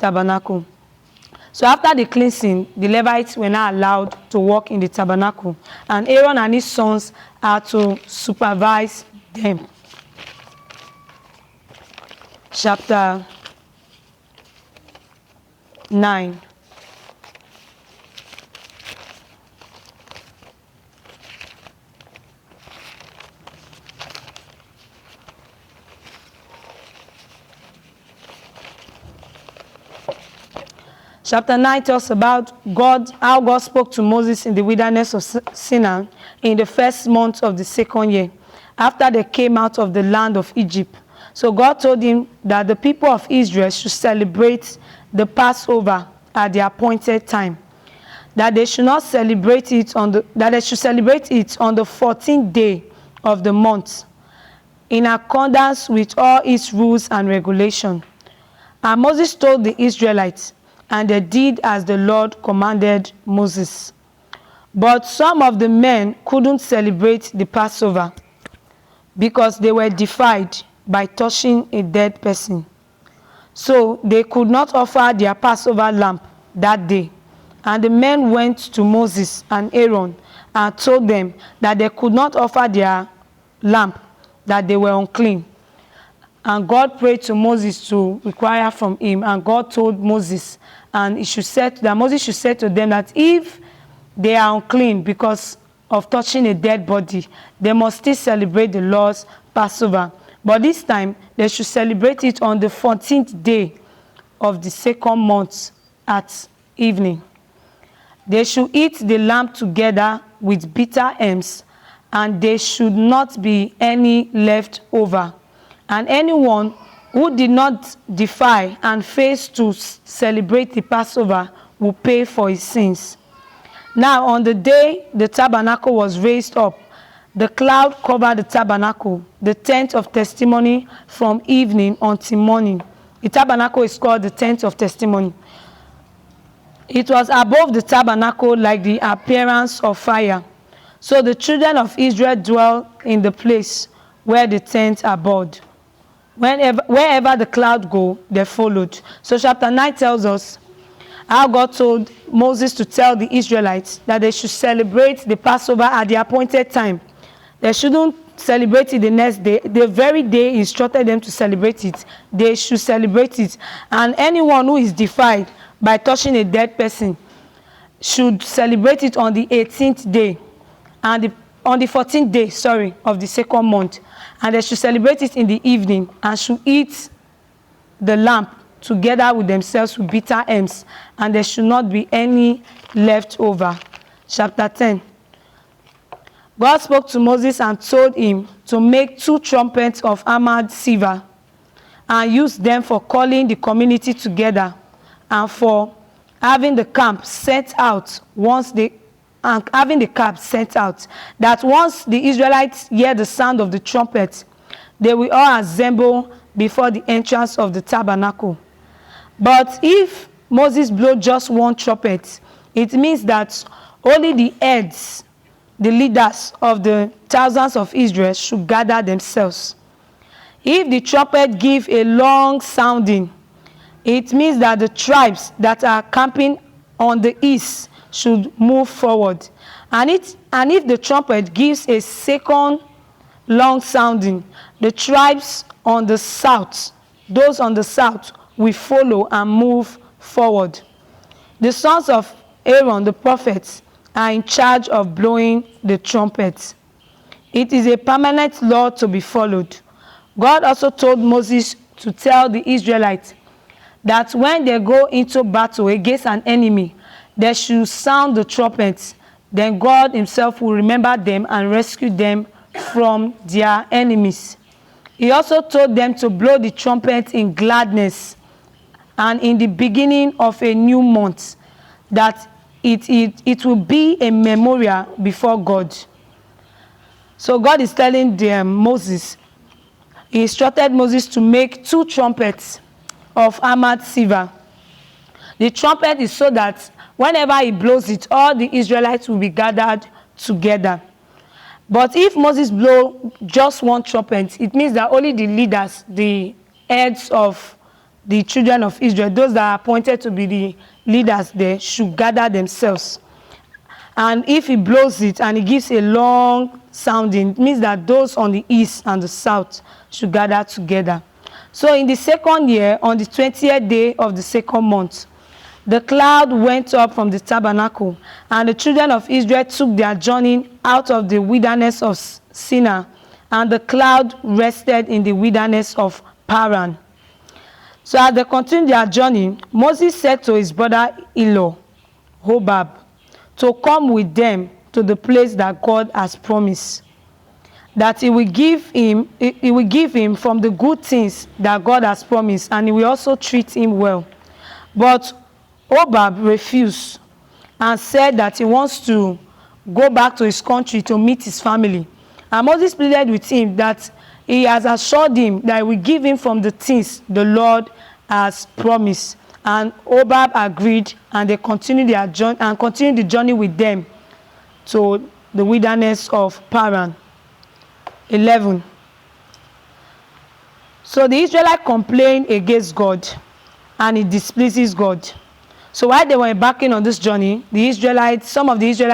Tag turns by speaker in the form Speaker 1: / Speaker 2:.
Speaker 1: tabernacle. So after the cleansing, the Levites were not allowed to walk in the tabernacle, and Aaron and his sons are to supervise them. Chapter 9. Chapter 9 tells about how God spoke to Moses in the wilderness of Sinai in the first month of the second year, after they came out of the land of Egypt. So God told him that the people of Israel should celebrate the Passover at the appointed time, that they should not celebrate it on the 14th day of the month, in accordance with all its rules and regulations. And Moses told the Israelites, and they did as the Lord commanded Moses. But some of the men couldn't celebrate the Passover because they were defiled by touching a dead person. So they could not offer their Passover lamb that day. And the men went to Moses and Aaron and told them that they could not offer their lamb, that they were unclean. And God prayed to Moses to inquire from him, and God told Moses, and Moses should say to them that if they are unclean because of touching a dead body, they must still celebrate the Lord's Passover. But this time, they should celebrate it on the 14th day of the second month at evening. They should eat the lamb together with bitter herbs, and there should not be any left over. And anyone who did not defy and fails to celebrate the Passover will pay for his sins. Now, on the day the tabernacle was raised up, the cloud covered the tabernacle, the tent of testimony, from evening until morning. The tabernacle is called the tent of testimony. It was above the tabernacle like the appearance of fire. So the children of Israel dwelt in the place where the tent abode. Wherever the cloud go, they followed. So chapter 9 tells us how God told Moses to tell the Israelites that they should celebrate the Passover at the appointed time. They shouldn't celebrate it the next day. The very day he instructed them to celebrate it, they should celebrate it. And anyone who is defiled by touching a dead person should celebrate it on the 18th day, and on the 14th day, of the second month. And they should celebrate it in the evening, and should eat the lamb together with themselves with bitter herbs, and there should not be any left over. Chapter 10. God spoke to Moses and told him to make 2 trumpets of hammered silver and use them for calling the community together and for having the camp set out that once the Israelites hear the sound of the trumpet, they will all assemble before the entrance of the tabernacle. But if Moses blow just one trumpet, it means that only the heads, the leaders of the thousands of Israel, should gather themselves. If the trumpet give a long sounding, it means that the tribes that are camping on the east should move forward. And if the trumpet gives a second long sounding, the tribes on the south, those on the south, will follow and move forward. The sons of Aaron, the prophets, are in charge of blowing the trumpet. It is a permanent law to be followed. God also told Moses to tell the Israelites that when they go into battle against an enemy, they should sound the trumpets. Then God himself will remember them and rescue them from their enemies. He also told them to blow the trumpet in gladness and in the beginning of a new month, that it will be a memorial before God. So God is telling Moses, he instructed Moses to make 2 trumpets of hammered silver. The trumpet is so that whenever he blows it, all the Israelites will be gathered together. But if Moses blow just one trumpet, it means that only the leaders, the heads of the children of Israel, those that are appointed to be the leaders there, should gather themselves. And if he blows it and he gives a long sounding, it means that those on the east and the south should gather together. So in the second year, on the 20th day of the second month, the cloud went up from the tabernacle, and the children of Israel took their journey out of the wilderness of Sinai, and the cloud rested in the wilderness of Paran. So as they continued their journey, Moses said to his brother-in-law, Hobab, to come with them to the place that God has promised, that he will give him from the good things that God has promised, and he will also treat him well. But Hobab refused and said that he wants to go back to his country to meet his family. And Moses pleaded with him that he has assured him that he will give him from the things the Lord has promised. And Hobab agreed, and they continued their journey and continued the journey with them to the wilderness of Paran. 11. So the Israelites complained against God, and it displeases God. So while they were embarking on this journey, some of the Israelites